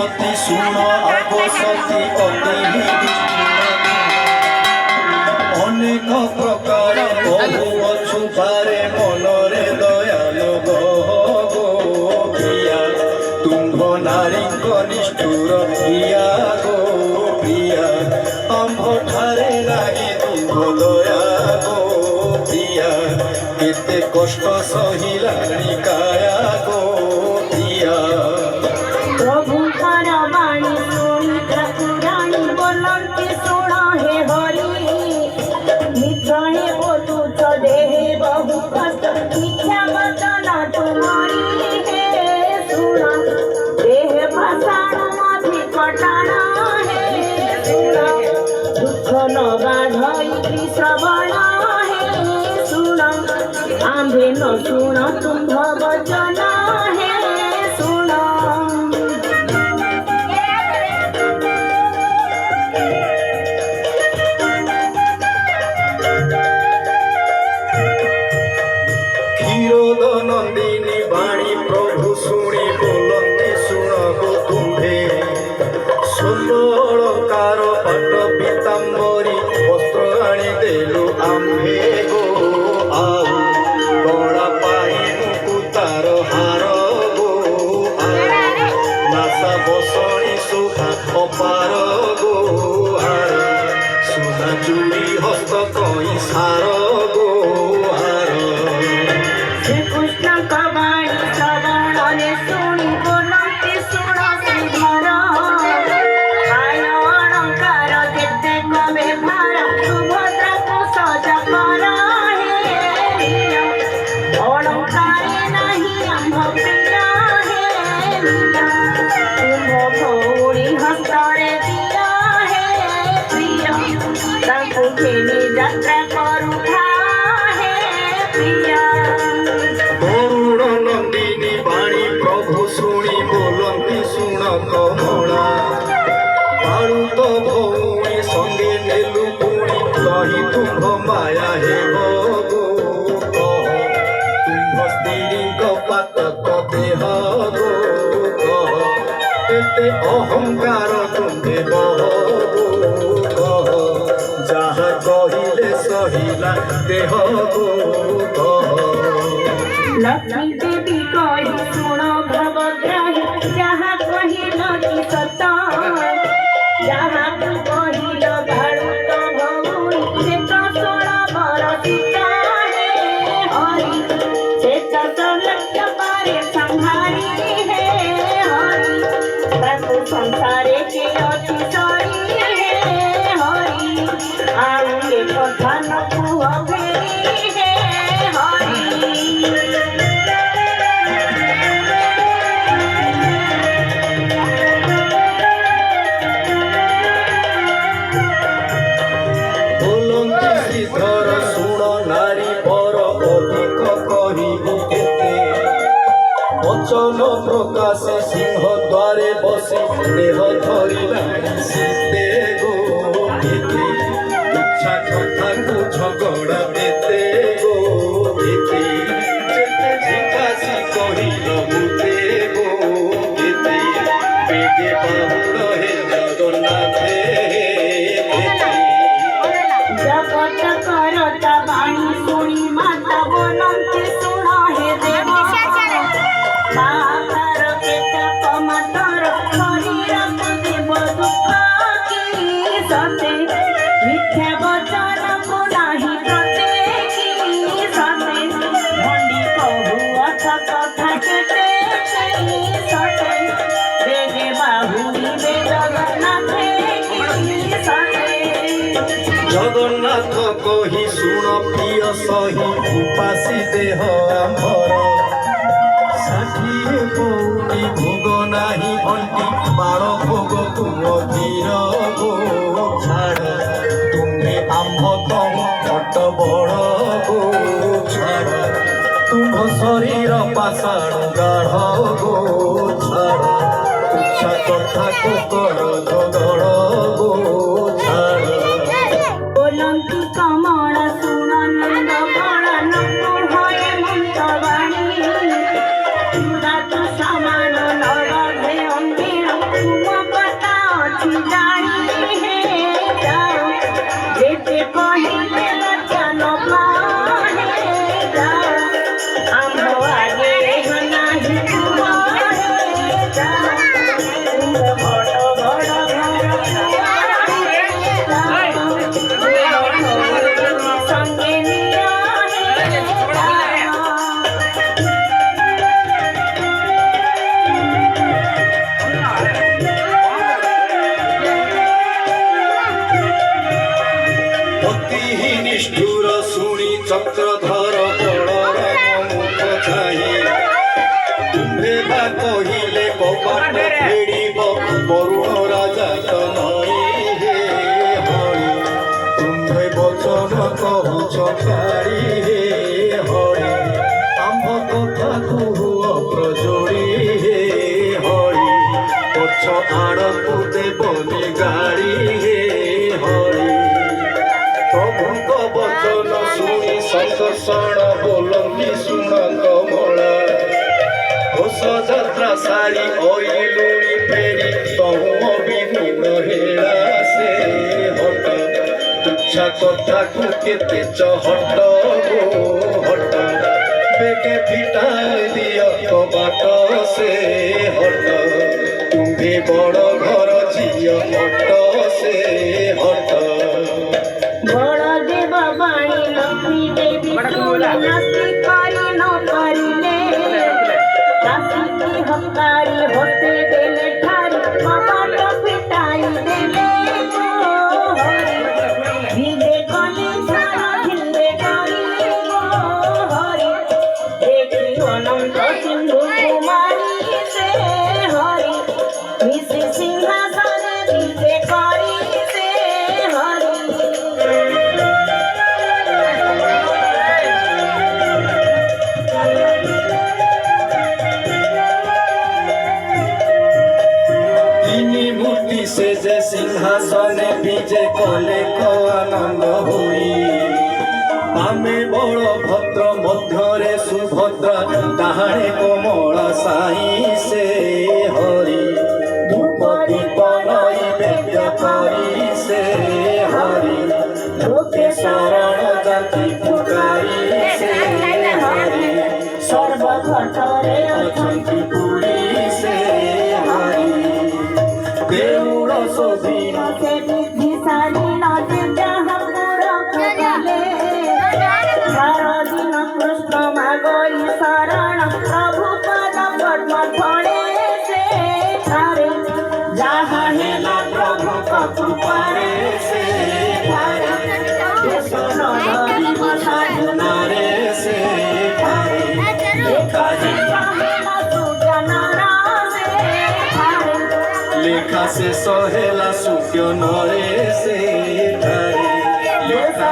শ্রীমতী শুণ আবসতী অতি অনেক প্রকার বহু অছুপারে মনরে দয়াল গো প্রিয়া তুম্ভ নারীঙ্ক নিষ্ঠুর প্রিয়া গো প্রিয়া আম্ভঠারে নাহি তুম্ভ দয়া গো প্রিয়া কেতে কষ্ট সহিলানি কায়া গো প্রিয়া प्रभु हर वाणी सुनी ठाकुराणी बोलंती सुन हे हरि मित्र हे बोलू तो देहे बहु कष्ट मिथ्या वचन तुम्हारी हे सुन देह पाषाण मधि कटाण हे सुन दुख न बाधई श्रवण हे सुन आंबे न सुन तुम्भ वचन हे सुन नंदिनी बाणी प्रभु शुणी बोलती शुण गो तुम्भे सुंदर पट पीतांबरी वस्त्र आनी देलु आम्भे गो आउ गणा पाई मुकुतार हार गो नासा बसणी सुखा अपार गो हार सुना चूड़ी हस्त कई सार गो हार श्रीकृष्ण कवाणी श्रवण शुणी बोलती शुण श्रीधर आय अलंकार केते कवे भार सुभद्रा को सजा कर हे अलंकारे नहीं आंभ प्रिया हे तुम भौणी हस्तरे दिया हे प्रिय ताकू घेनी यात्रा करूथा हे प्रिय नंदिनी बाणी प्रभु शुणी बोलती शुण कमला बाळू तो भौणी संगे नेलु पुणी कही तुम्भ माया हे गो तुम्भ स्त्रीक पातक देह गो एते अहंकार तुम्भे बह जाहा कहिले सहिला देह गो लक्ष्मी देवी कही शुण भवग्राही जहाँ कहिल कि सत जहाँ तू कहिल भाड़ू तो भौणी से तो 16 बरसित हे हरि से तो लक्ष्य पारे संहारी हे हरि ताकू संसारे के अति सरी हे हरि आउ ए कथा न कुह भेरी हे हरि श्रीधर शुण नारी पर अधिक कहिबु केते वचन प्रकाश सिंह द्वारे बसी देह धरिला सीते गो केते इच्छा कथा को झगड़ा देते गो केते जेते झिकासी कहिल मुते गो केते बेगे बाहुल हे जगन्नाथे जगत करता वाणी शुणी माता बोलंती शुण हे देव मातार केता कमातर शरीर देव दुख की सते मिथ्या वचन को नाही प्रते की सते भंडी कहू अथ कथा केते सते बेगे बाहुली बे जगन्नाथे की सते जगन्नाथ कही शुण प्रिय सही उपासी देह आम्भर षाठिए पौटी भोग नाही अंटी बाण भोग तुम धीर गो छाड़ तुम्हे आम्भ तम पट बड़ गो छाड़ तुम शरीर पाषाण गाढ़ गो छाड़ तुच्छा कथा को कर झगड़ गो छाड़ बोलंती कमल शुण नंद बड़न कुहरे मंतवाणी समान नर भे अंबीर नहीं जानी है जाओ जेते कहिले लचन पाहे जाओ आम्हो आगे नहीं तुम्हारे जाओ तुम बड़ो बड़ो घर संगे निया ଅତି ନିଷ୍ଠୁର ଶୁଣି ଚକ୍ରଧର ବଳର ମୁଖ ଚାହିଁ ତୁମ୍ଭେ ବା କହିଲେ କବାଟ ଫେରିବ ବରୁଣ ରାଜା ନଈ ହେ ହରି ତୁମ୍ଭେ ବଚନ କହୁଛ କାଳି ହେ ହରି ଆମ୍ଭ କଥାକୁ ହୁଅ ପ୍ରଜୋଡ଼ି ହେ ହରି ପଛ ଆଡ଼କୁ ଦେବନି ଗାଳି ହେ ହରି ପ୍ରଭୁଙ୍କ ବଚନ ଶୁଣି ସଂକର୍ଷଣ ବୋଲନ୍ତି ଶୁଣ କମଳା ଘୋଷ ଯାତ୍ରା ଶାଢ଼ୀ ଅଇଲୁଣି ଫେରି ତହୁଁ ଅବିଗୁଣ ହେଳା ସେ ହଟ ତୁଚ୍ଛା କଥାକୁ କେତେ ଚହଟ ଗୋ ହଟ ବେକେ ଫିଟାଇ ଦିଅ କବାଟ ସେ ହଟ ତୁମ୍ଭେ ବଡ଼ ଘର ଝିଅ ହଟ ସେ ହଟ बड़देव बाणी लक्ष्मी देवी नास्ती करी न करिले दासी की हकारी होते देले ठारी कबाट पिटाई देले गो हरि भिदे कली सारा भिदे करी गो हरि देखी अनंत सिंधु कुमारी से हरि मिश्र सिंहासन भिदे करी से हरि তিনি মূর্তি সেজে সিংহাসনে বিজে কলে আনন্দ হই বামে বড় ভদ্র মধ্যরে সুভদ্রা ডাহাণে কমলা সাই সে হরি ধূপ দীপ নৈবেদ্য করি সে হরি লোকে শরণ জাতি পুকারি সে হরি সর্বঘটরে অଛନ୍ତି পুরী সে হরি দেউଳ শোভিন से विधिशाली नदी जहाँ पूरा कुले सारा दिन कृष्ण मागोई शरण प्रभु पद पद्म फणे से थारे जहाँ ହେଲା ପ୍ରଭୁଙ୍କ କୃପାରେ ସେ ଠାରେ ଦେଶ ନରିବ ସାଧୁନାରେ ସେ ଠାରେ ଲେଖା ଶେଷ ହେଲା ସୂର୍ଯ୍ୟ ନରେ ସେ ଠାରେ ଲେଖା